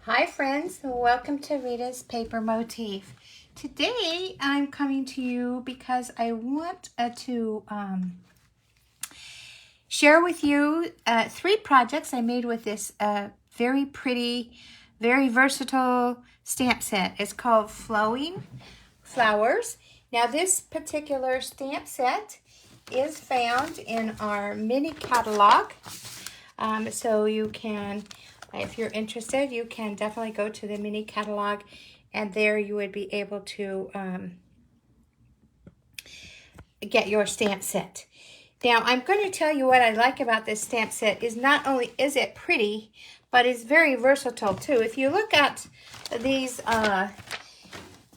Hi friends, welcome to Rita's Paper Motif. Today I'm coming to you because I want to share with you 3 projects I made with this very pretty, very versatile stamp set. It's called Flowing Flowers. Now this particular stamp set is found in our mini catalog. So you can, if you're interested, you can definitely go to the mini catalog, and there you would be able to get your stamp set. Now, I'm going to tell you what I like about this stamp set is not only is it pretty, but it's very versatile too. If you look at these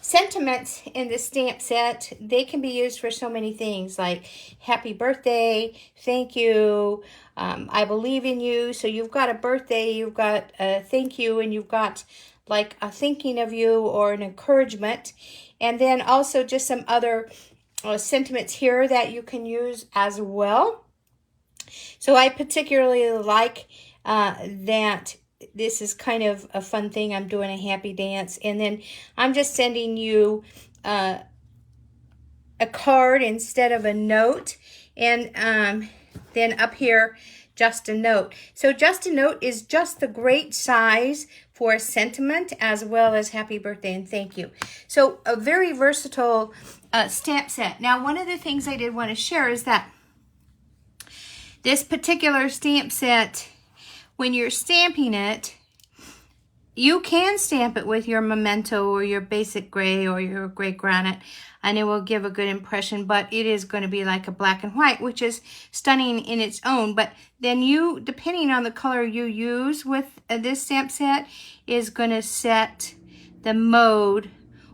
sentiments in the stamp set, they can be used for so many things like happy birthday, thank you, I believe in you. So you've got a birthday, you've got a thank you, and you've got like a thinking of you or an encouragement. And then also just some other sentiments here that you can use as well. So I particularly like that this is kind of a fun thing. I'm doing a happy dance, and then I'm just sending you a card instead of a note, and then up here just a note. So just a note is just the great size for a sentiment as well as happy birthday and thank you. So a very versatile stamp set. Now, one of the things I did want to share is that this particular stamp set, when you're stamping it, you can stamp it with your Memento or your basic gray or your gray granite, and it will give a good impression, but it is going to be like a black and white, which is stunning in its own. But then you, depending on the color you use with this stamp set, is going to set the mode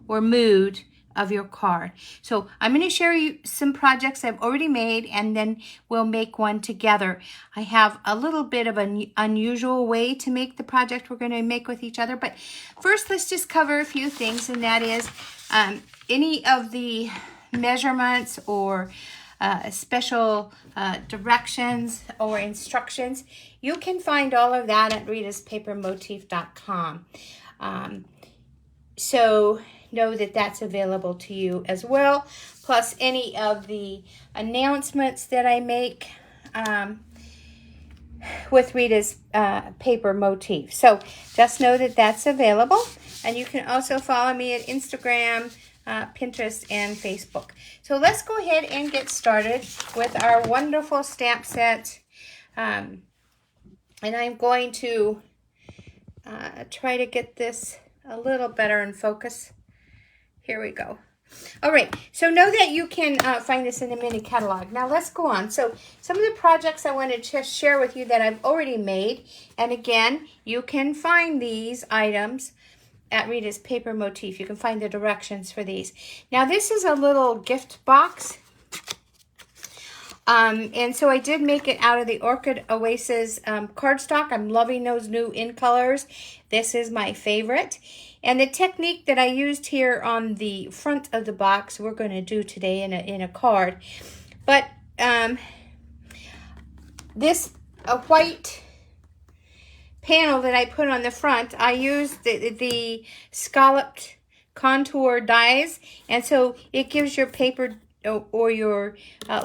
or mood of your card. So I'm going to share you some projects I've already made, and then we'll make one together. I have a little bit of an unusual way to make the project we're going to make with each other, but first let's just cover a few things, and that is any of the measurements or special directions or instructions. You can find all of that at ritaspapermotif.com. So know that that's available to you as well, plus any of the announcements that I make with Rita's Paper Motif. So just know that that's available, and you can also follow me at Instagram, Pinterest, and Facebook. So let's go ahead and get started with our wonderful stamp set, and I'm going to try to get this a little better in focus. Here we go. All right, so know that you can find this in the mini catalog. Now let's go on. So some of the projects I want to just share with you that I've already made, and again, you can find these items at Rita's Paper Motif. You can find the directions for these. Now this is a little gift box. And so I did make it out of the Orchid Oasis cardstock. I'm loving those new in colors. This is my favorite. And the technique that I used here on the front of the box, we're going to do today in a card. But this white panel that I put on the front, I used the scalloped contour dies. And so it gives your paper or your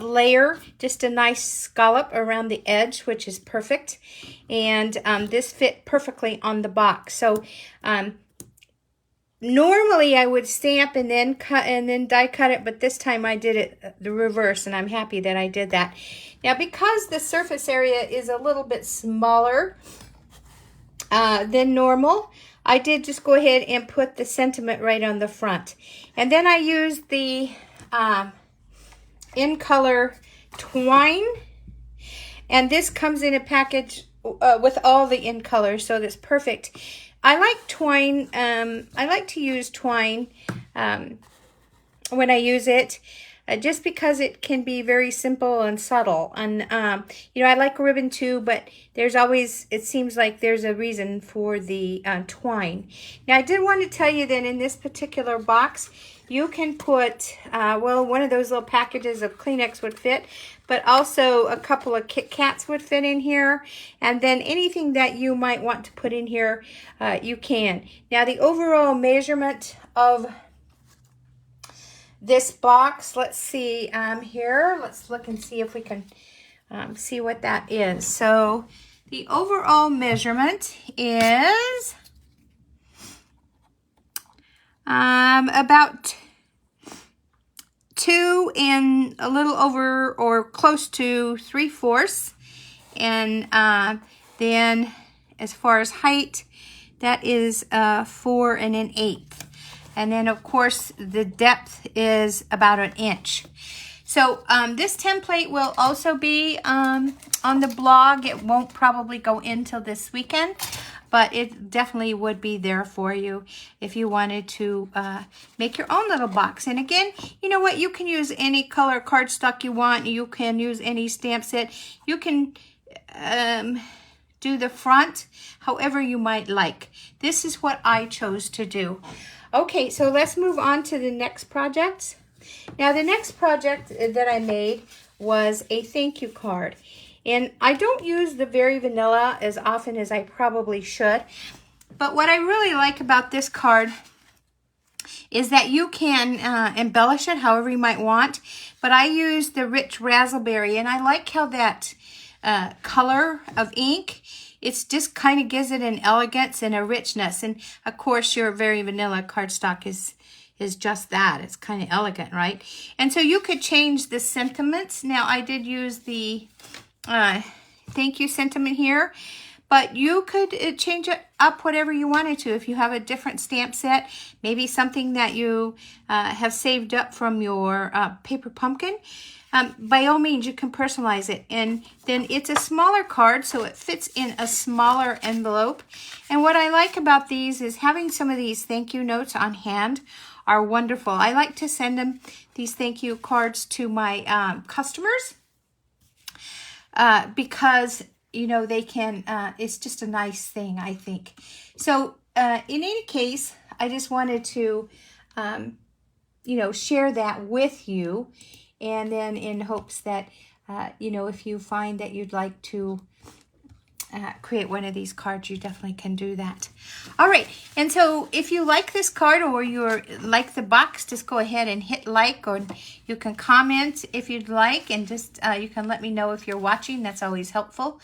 layer just a nice scallop around the edge, which is perfect. And this fit perfectly on the box. So normally I would stamp and then cut and then die cut it, but this time I did it the reverse, and I'm happy that I did that. Now, because the surface area is a little bit smaller than normal, I did just go ahead and put the sentiment right on the front. And then I used the in color twine, and this comes in a package with all the in colors, so that's perfect. I like twine. I like to use twine when I use it, just because it can be very simple and subtle. And you know, I like ribbon too, but there's always, it seems like there's a reason for the twine. Now, I did want to tell you that in this particular box, you can put, well, one of those little packages of Kleenex would fit, but also a couple of Kit Kats would fit in here. And then anything that you might want to put in here, you can. Now the overall measurement of this box, let's see here. Let's look and see if we can see what that is. So the overall measurement is about 2 and a little over or close to 3/4. And then as far as height, that is 4 1/8. And then of course the depth is about 1 inch. So this template will also be on the blog. It won't probably go in till this weekend, but it definitely would be there for you if you wanted to make your own little box. And again, you know what? You can use any color cardstock you want. You can use any stamp set. You can do the front however you might like. This is what I chose to do. Okay, so let's move on to the next project. Now, the next project that I made was a thank you card. And I don't use the Very Vanilla as often as I probably should. But what I really like about this card is that you can embellish it however you might want. But I use the Rich Razzleberry, and I like how that color of ink, it's just kind of gives it an elegance and a richness. And of course, your Very Vanilla cardstock is just that. It's kind of elegant, right? And so you could change the sentiments. Now, I did use the thank you sentiment here, but you could change it up whatever you wanted to. If you have a different stamp set, maybe something that you have saved up from your paper pumpkin, by all means, you can personalize it. And then it's a smaller card, so it fits in a smaller envelope. And what I like about these is having some of these thank you notes on hand are wonderful. I like to send them these thank you cards to my customers because, you know, they can, it's just a nice thing, I think. So in any case, I just wanted to, you know, share that with you. And then in hopes that, you know, if you find that you'd like to create one of these cards, you definitely can do that. All right. And so if you like this card or you like the box, just go ahead and hit like, or you can comment if you'd like, and just you can let me know if you're watching. That's always helpful.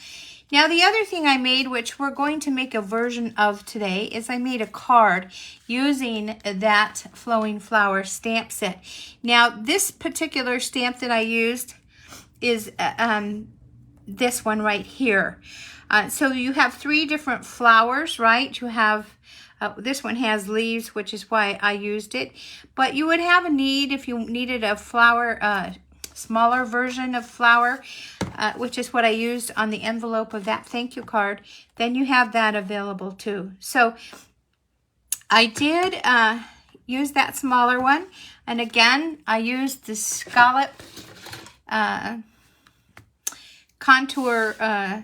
Now, the other thing I made, which we're going to make a version of today, is I made a card using that Flowing Flower stamp set. Now, this particular stamp that I used is this one right here. So you have 3 different flowers, right? You have, this one has leaves, which is why I used it. But you would have a need if you needed a flower, smaller version of flower, which is what I used on the envelope of that thank you card, then you have that available too. So I did use that smaller one. And again, I used the scallop contour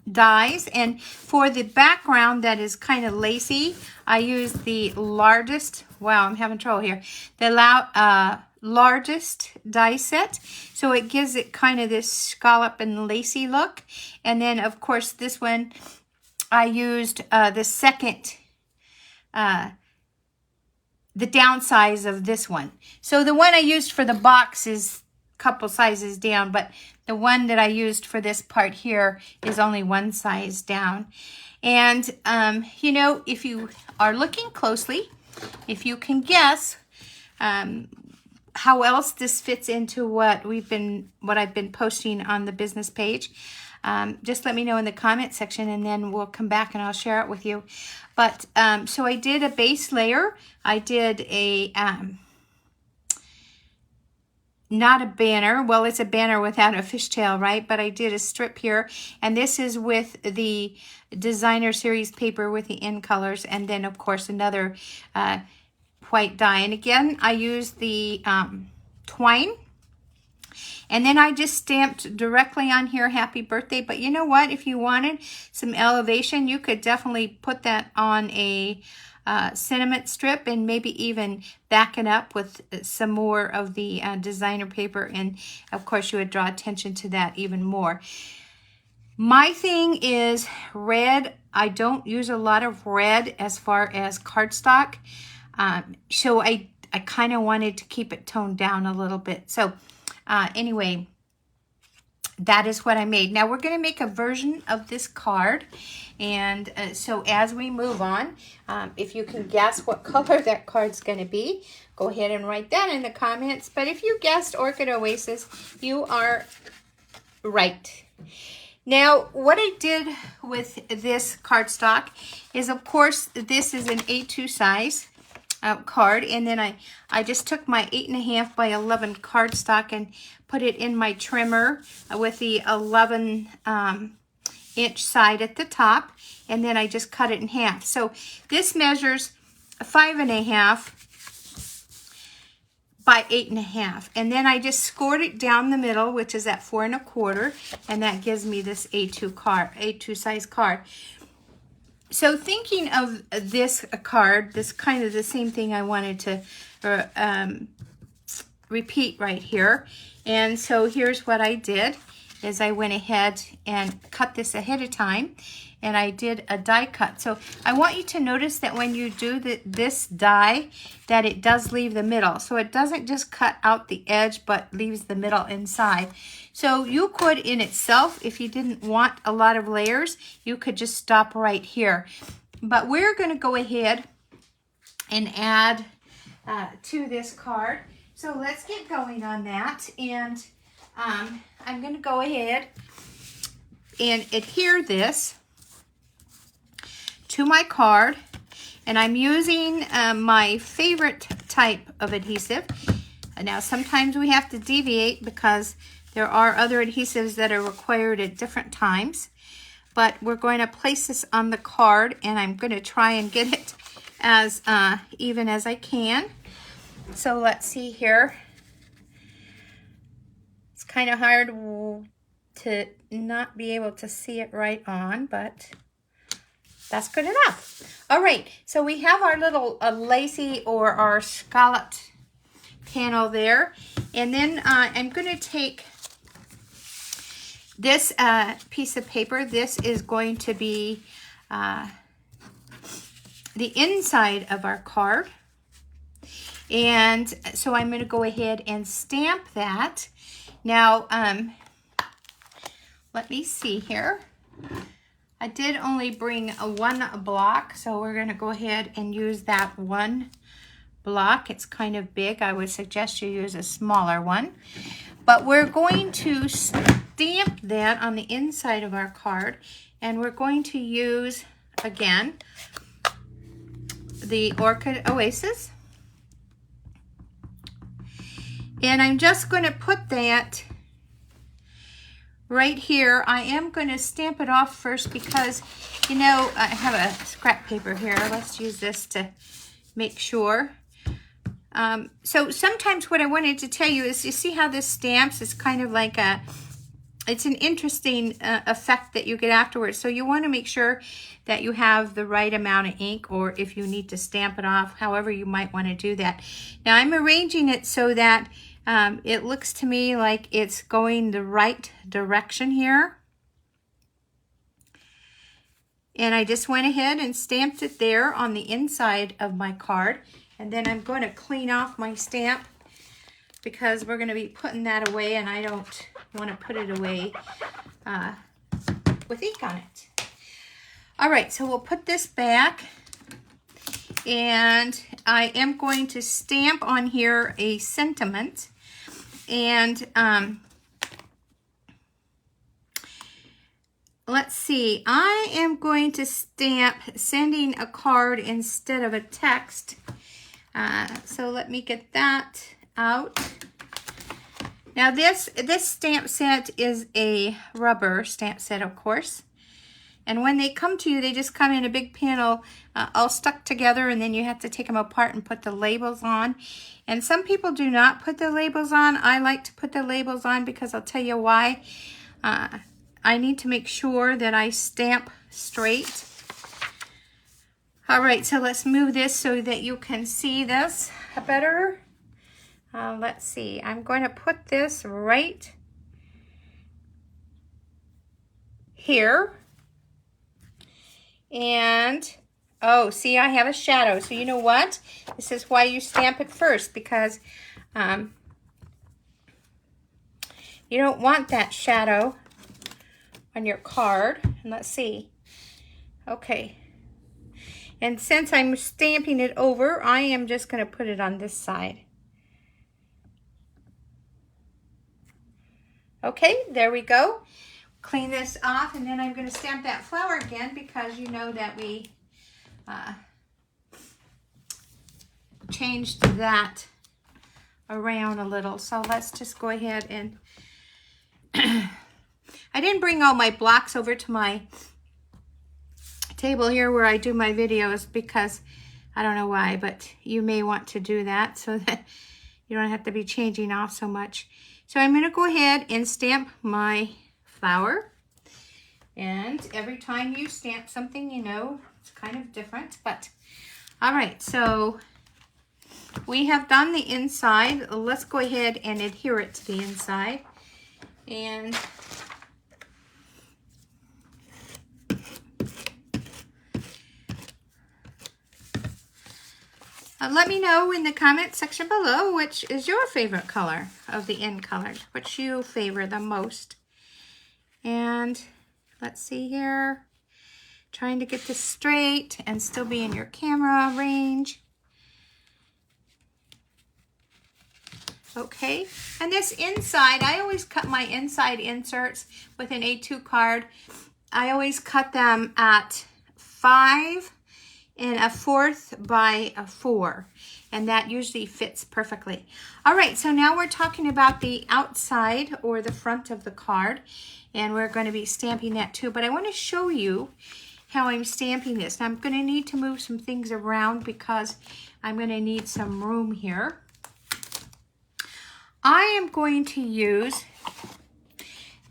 dies. And for the background that is kind of lacy, I used the largest, wow, I'm having trouble here, the largest die set. So it gives it kind of this scallop and lacy look. And then, of course, this one, I used the second, the downsize of this one. So the one I used for the box is a couple sizes down, but the one that I used for this part here is only one size down. And, you know, if you are looking closely, if you can guess how else this fits into what I've been posting on the business page, just let me know in the comment section, and then we'll come back and I'll share it with you. But so I did a base layer. I did a not a banner. Well, it's a banner without a fishtail, right? But I did a strip here, and this is with the designer series paper with the in colors, and then of course another white die. And again, I used the twine And then I just stamped directly on here, happy birthday. But you know what? If you wanted some elevation, you could definitely put that on a sentiment strip and maybe even back it up with some more of the designer paper. And of course, you would draw attention to that even more. My thing is red. I don't use a lot of red as far as cardstock. So I kind of wanted to keep it toned down a little bit. So anyway, that is what I made. Now we're going to make a version of this card. And so as we move on, if you can guess what color that card's going to be, go ahead and write that in the comments. But if you guessed Orchid Oasis, you are right. Now, what I did with this cardstock is, of course, this is an A2 size card, and then I just took my 8.5 by 11 cardstock and put it in my trimmer with the 11 inch side at the top, and then I just cut it in half. So this measures 5.5 by 8.5, and then I just scored it down the middle, which is at 4 1/4, and that gives me this A2 size card. So thinking of this card, this kind of the same thing I wanted to repeat right here. And so here's what I did, is I went ahead and cut this ahead of time, and I did a die cut. So I want you to notice that when you do this die, that it does leave the middle. So it doesn't just cut out the edge, but leaves the middle inside. So you could in itself, if you didn't want a lot of layers, you could just stop right here. But we're going to go ahead and add to this card. So let's get going on that. And I'm going to go ahead and adhere this to my card. And I'm using my favorite type of adhesive. Now, sometimes we have to deviate because there are other adhesives that are required at different times. But we're going to place this on the card, and I'm going to try and get it as even as I can. So let's see here. It's kind of hard to not be able to see it right on, but that's good enough. All right, so we have our little lacy or our scalloped panel there. And then I'm going to take this piece of paper. This is going to be the inside of our card. And so I'm going to go ahead and stamp that. Now, let me see here. I did only bring one block, so we're going to go ahead and use that one block. It's kind of big. I would suggest you use a smaller one. But we're going to stamp that on the inside of our card, and we're going to use, again, the Orchid Oasis. And I'm just going to put that right here. I am going to stamp it off first because, you know, I have a scrap paper here. Let's use this to make sure. So sometimes what I wanted to tell you is, you see how this stamps? It's kind of like it's an interesting effect that you get afterwards. So you want to make sure that you have the right amount of ink, or if you need to stamp it off, however you might want to do that. Now I'm arranging it so that it looks to me like it's going the right direction here. And I just went ahead and stamped it there on the inside of my card. And then I'm going to clean off my stamp because we're going to be putting that away, and I don't want to put it away with ink on it. All right, so we'll put this back, and I am going to stamp on here a sentiment. And let's see, I am going to stamp sending a card instead of a text. So let me get that out. Now this stamp set is a rubber stamp set, of course. And when they come to you, they just come in a big panel all stuck together, and then you have to take them apart and put the labels on. And some people do not put the labels on. I like to put the labels on because I'll tell you why. I need to make sure that I stamp straight. All right, so let's move this so that you can see this better. Let's see, I'm going to put this right here. And, oh, see, I have a shadow. So you know what? This is why you stamp it first, because you don't want that shadow on your card. And let's see. Okay. And since I'm stamping it over, I am just going to put it on this side. Okay, there we go. Clean this off, and then I'm going to stamp that flower again, because you know that we changed that around a little. So let's just go ahead and I didn't bring all my blocks over to my table here where I do my videos, because I don't know why, but you may want to do that so that you don't have to be changing off so much. So I'm going to go ahead and stamp my flower. And every time you stamp something, you know, it's kind of different. But all right, so we have done the inside. Let's go ahead and adhere it to the inside. And let me know in the comment section below which is your favorite color of the end color, which you favor the most. And let's see here, trying to get this straight and still be in your camera range. Okay, and this inside, I always cut my inside inserts with an A2 card. I always cut them at 5 1/4 by 4, and that usually fits perfectly. All right, so now we're talking about the outside or the front of the card, and we're going to be stamping that too. But I want to show you how I'm stamping this. Now I'm going to need to move some things around because I'm going to need some room here. I am going to use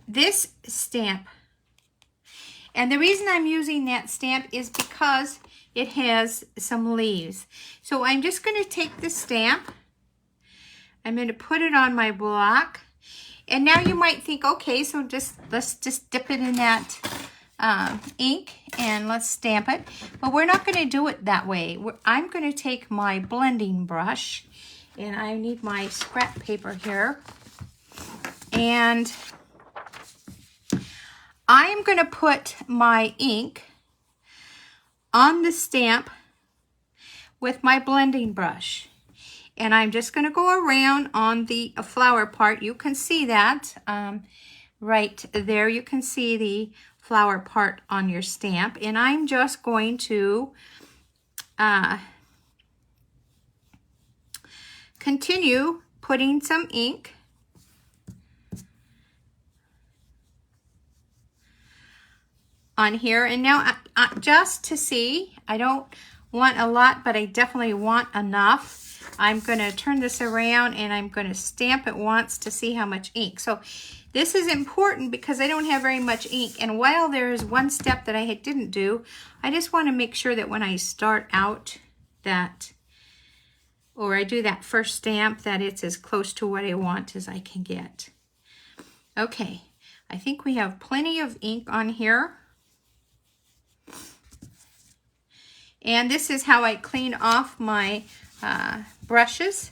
this stamp, and the reason I'm using that stamp is because it has some leaves. So I'm just going to take the stamp, I'm going to put it on my block, and now you might think, okay, so let's just dip it in that ink and let's stamp it. But we're not going to do it that way. I'm going to take my blending brush, and I need my scrap paper here, and I am going to put my ink on the stamp with my blending brush, and I'm just going to go around on the flower part. You can see that right there. You can see the flower part on your stamp, and I'm just going to continue putting some ink on here. And now just to see, I don't want a lot, but I definitely want enough. I'm going to turn this around and I'm going to stamp it once to see how much ink. So this is important because I don't have very much ink, and while there is one step that I didn't do, I just want to make sure that when I start out that, or I do that first stamp, that it's as close to what I want as I can get. Okay, I think we have plenty of ink on here. And this is how I clean off my brushes.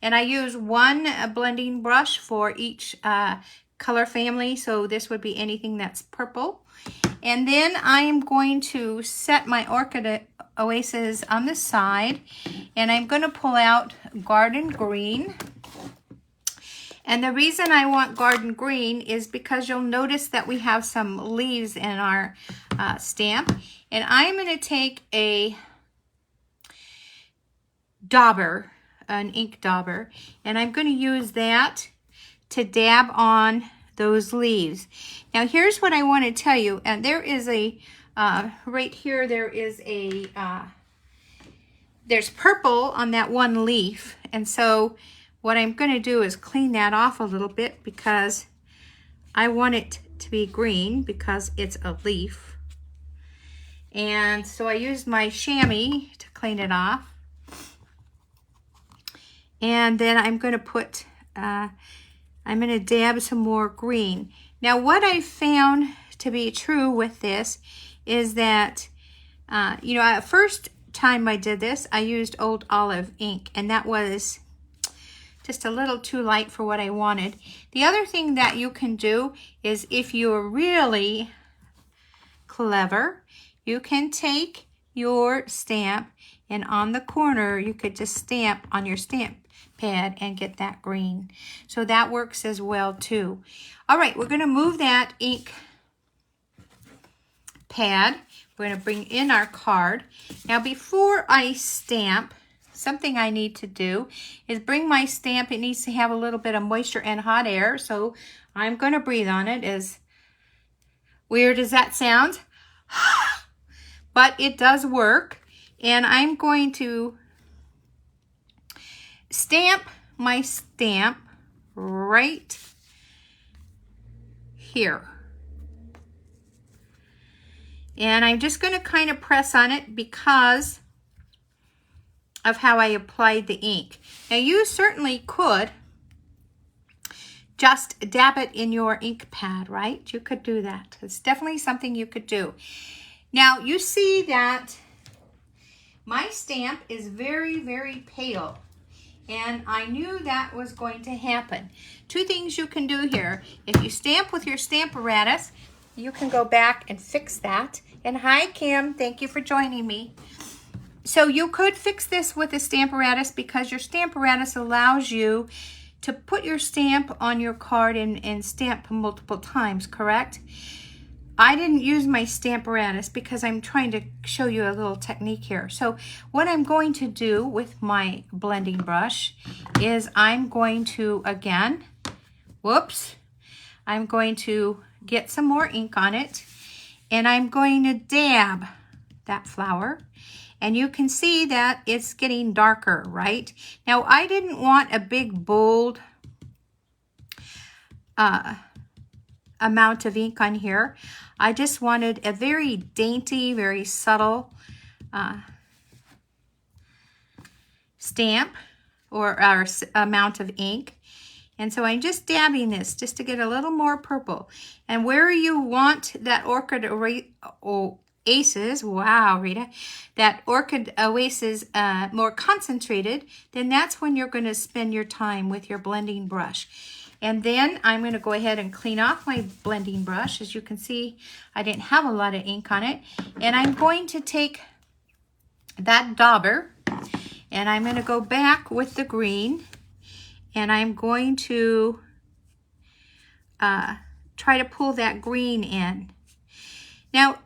And I use one blending brush for each color family. So this would be anything that's purple. And then I am going to set my Orchid Oasis on the side. And I'm going to pull out Garden Green. And the reason I want Garden Green is because you'll notice that we have some leaves in our stamp. And I'm going to take a dauber, an ink dauber, and I'm going to use that to dab on those leaves. Now here's what I want to tell you, and there is a right here there is a there's purple on that one leaf, and so what I'm going to do is clean that off a little bit because I want it to be green because it's a leaf. And so I used my chamois to clean it off. And then I'm going to put, I'm going to dab some more green. Now what I found to be true with this is that, you know, first time I did this, I used Old Olive ink, and that was just a little too light for what I wanted. The other thing that you can do is, if you're really clever, you can take your stamp and on the corner you could just stamp on your stamp pad and get that green. So that works as well too. All right, we're going to move that ink pad. We're going to bring in our card. Now before I stamp, something I need to do is bring my stamp. It needs to have a little bit of moisture and hot air, so I'm going to breathe on it. As weird as that sounds, but it does work. And I'm going to stamp my stamp right here. And I'm just going to kind of press on it because of how I applied the ink. Now you certainly could just dab it in your ink pad, right? You could do that. It's definitely something you could do. Now you see that my stamp is very, very pale, and I knew that was going to happen. Two things you can do here. If you stamp with your Stamparatus, you can go back and fix that. And hi, Kim, thank you for joining me. So you could fix this with a Stamparatus because your Stamparatus allows you to put your stamp on your card and stamp multiple times, correct? I didn't use my Stamparatus because I'm trying to show you a little technique here. So what I'm going to do with my blending brush is I'm going to, again, I'm going to get some more ink on it, and I'm going to dab that flower. And you can see that it's getting darker, right? Now, I didn't want a big, bold amount of ink on here. I just wanted a very dainty, very subtle stamp or amount of ink. And so I'm just dabbing this just to get a little more purple. And where you want that Orchid Oasis, wow, Rita, that Orchid Oasis more concentrated, then that's when you're going to spend your time with your blending brush. And then I'm going to go ahead and clean off my blending brush. As you can see, I didn't have a lot of ink on it. And I'm going to take that dauber, and I'm going to go back with the green, and I'm going to try to pull that green in. Now,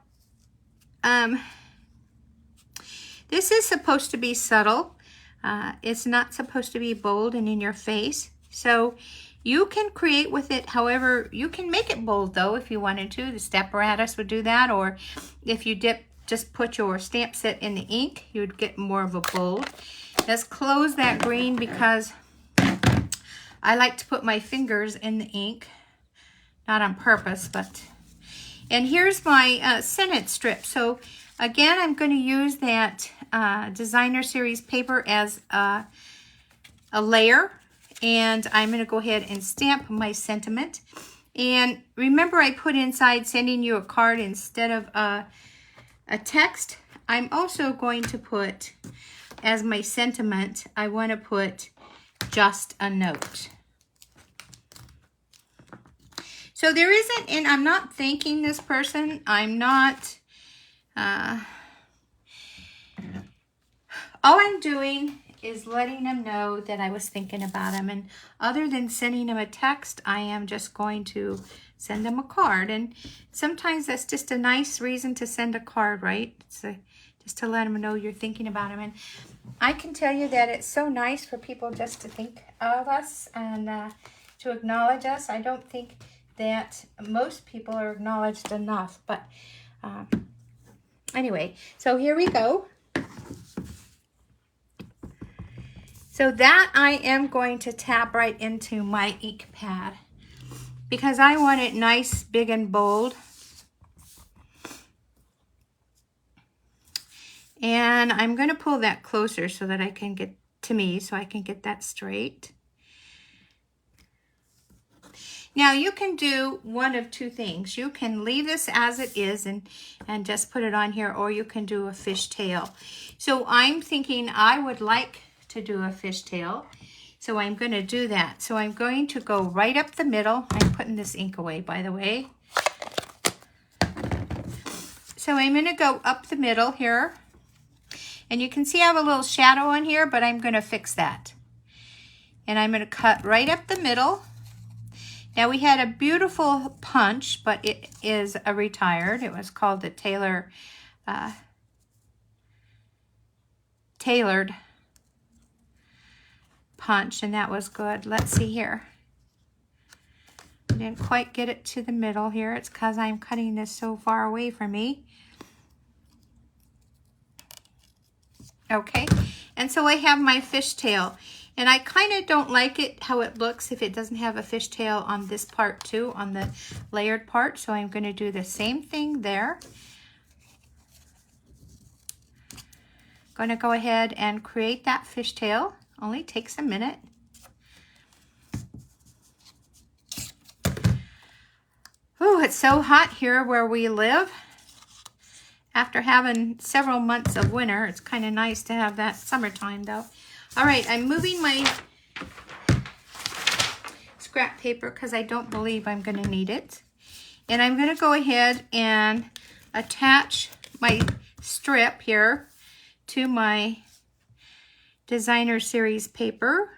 this is supposed to be subtle. It's not supposed to be bold and in your face. So you can create with it however, you can make it bold though if you wanted to. The Stamparatus would do that, or if you just put your stamp set in the ink, you would get more of a bold. Let's close that green because I like to put my fingers in the ink. Not on purpose, but... And here's my Sennett strip. So again, I'm going to use that Designer Series paper as a layer. And I'm going to go ahead and stamp my sentiment. And remember, I put inside sending you a card instead of a text. I'm also going to put, as my sentiment, I want to put just a note. So there isn't, and I'm not thanking this person. I'm not, all I'm doing is letting them know that I was thinking about them. And other than sending them a text, I am just going to send them a card. And sometimes that's just a nice reason to send a card, right? It's just to let them know you're thinking about them. And I can tell you that it's so nice for people just to think of us and to acknowledge us. I don't think that most people are acknowledged enough. But anyway, so here we go. So that I am going to tap right into my ink pad because I want it nice, big, and bold. And I'm going to pull that closer so that I can get to me, so I can get that straight. Now you can do one of two things. You can leave this as it is and just put it on here, or you can do a fishtail. So I'm thinking I would like to do a fishtail, so I'm going to do that. So I'm going to go right up the middle. I'm putting this ink away, by the way. So I'm going to go up the middle here, and you can see I have a little shadow on here, but I'm going to fix that. And I'm going to cut right up the middle. Now we had a beautiful punch, but it is a retired. It was called the tailored punch, and that was good. Let's see here. I didn't quite get it to the middle here. It's because I'm cutting this so far away from me. Okay, and so I have my fishtail, and I kind of don't like it how it looks if it doesn't have a fishtail on this part too, on the layered part. So I'm going to do the same thing there. Going to go ahead and create that fishtail. Only takes a minute. Oh, it's so hot here where we live. After having several months of winter, it's kind of nice to have that summertime though. All right, I'm moving my scrap paper because I don't believe I'm going to need it. And I'm going to go ahead and attach my strip here to my Designer Series paper.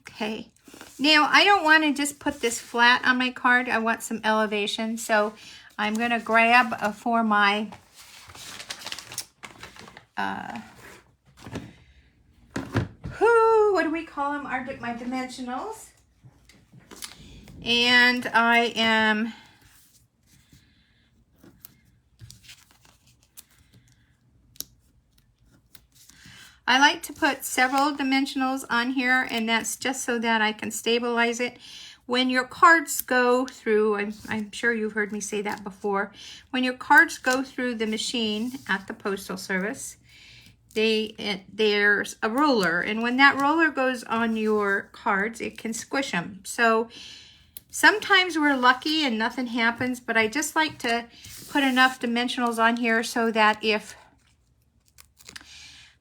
Okay, now I don't want to just put this flat on my card. I want some elevation, so I'm going to grab for my what do we call them? My dimensionals. And I like to put several dimensionals on here, and that's just so that I can stabilize it. When your cards go through, I'm sure you've heard me say that before, when your cards go through the machine at the Postal Service, there's a roller, and when that roller goes on your cards, it can squish them. So sometimes we're lucky and nothing happens, but I just like to put enough dimensionals on here so that if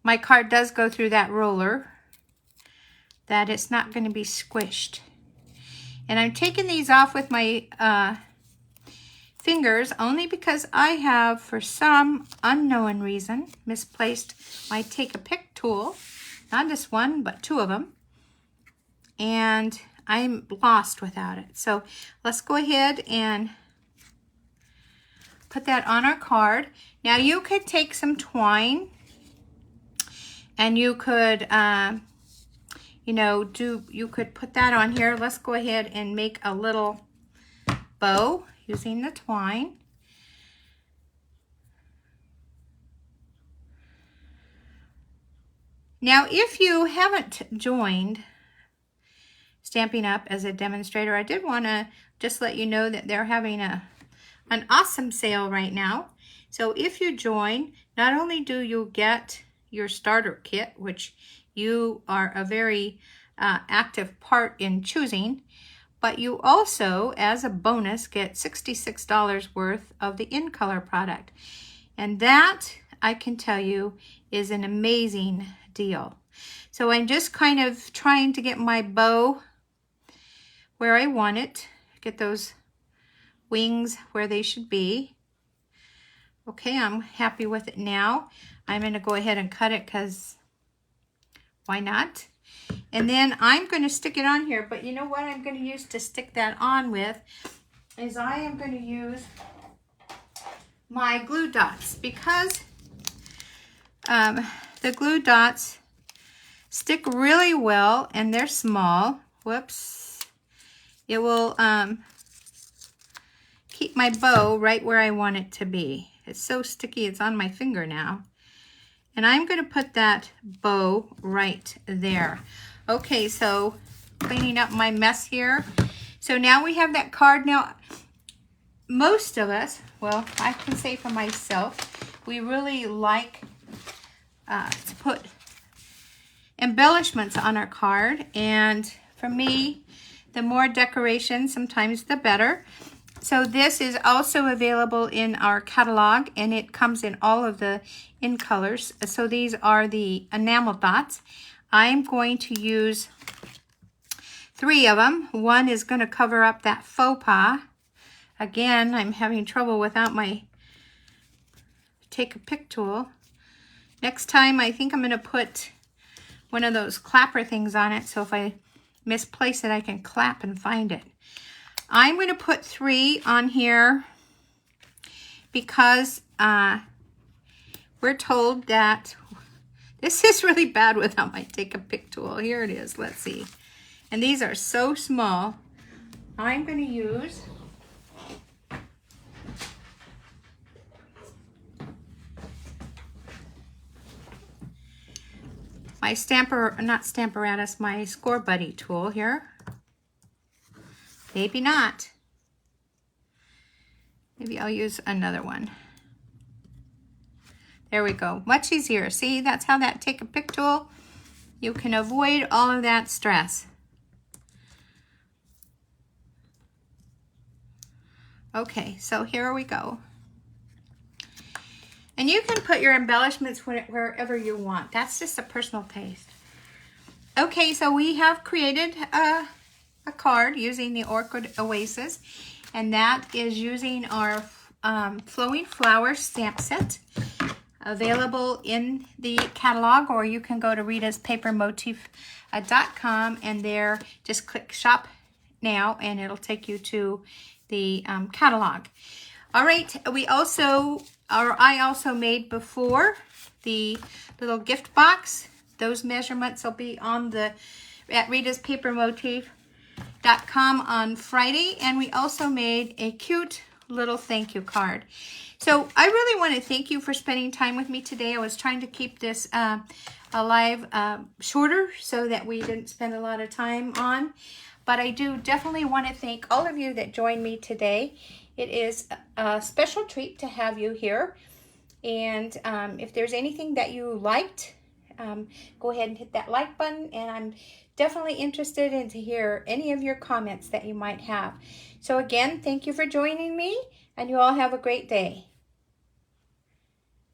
my card does go through that roller, that it's not going to be squished. And I'm taking these off with my fingers only because I have, for some unknown reason, misplaced my Take-A-Pick tool. Not just one, but two of them. And I'm lost without it. So let's go ahead and put that on our card. Now you could take some twine and you could, you could put that on here. Let's go ahead and make a little bow using the twine. Now, if you haven't joined Stampin' Up! As a demonstrator, I did want to just let you know that they're having an awesome sale right now. So if you join, not only do you get your starter kit, which you are a very active part in choosing, but you also, as a bonus, get $66 worth of the In Color product. And that, I can tell you, is an amazing deal. So I'm just kind of trying to get my bow where I want it, get those wings where they should be. Okay, I'm happy with it now. I'm going to go ahead and cut it because why not? And then I'm going to stick it on here, but you know what I'm going to use to stick that on with is I am going to use my glue dots, because the glue dots stick really well, and they're small. Whoops. It will keep my bow right where I want it to be. It's so sticky, it's on my finger now. And I'm going to put that bow right there. Okay, so cleaning up my mess here. So now we have that card. Now, most of us, well, I can say for myself, we really like to put embellishments on our card. And for me, the more decoration, sometimes the better. So this is also available in our catalog, and it comes in all of the in colors. So these are the enamel dots. I'm going to use 3 of them. One is going to cover up that faux pas. Again, I'm having trouble without my take a pick tool. Next time, I think I'm going to put one of those clapper things on it, so if I misplace it, I can clap and find it. I'm going to put 3 on here because we're told that this is really bad without my take a pick tool. Here it is. Let's see. And these are so small. I'm going to use my Stamparatus, my Score Buddy tool here. Maybe not. Maybe I'll use another one. There we go. Much easier. See, that's how that take a pick tool, you can avoid all of that stress. Okay, so here we go. And you can put your embellishments wherever you want. That's just a personal taste. Okay, so we have created a card using the Orchid Oasis, and that is using our Flowing Flowers stamp set, available in the catalog, or you can go to ritaspapermotif.com, and there just click shop now and it'll take you to the catalog. All right, I also made before the little gift box. Those measurements will be on at ritaspapermotif.com on Friday, and we also made a cute little thank you card. So I really want to thank you for spending time with me today. I was trying to keep this live shorter so that we didn't spend a lot of time on, but I do definitely want to thank all of you that joined me today. It is a special treat to have you here, and if there's anything that you liked, go ahead and hit that like button, and I'm definitely interested in to hear any of your comments that you might have. So again, thank you for joining me, and you all have a great day.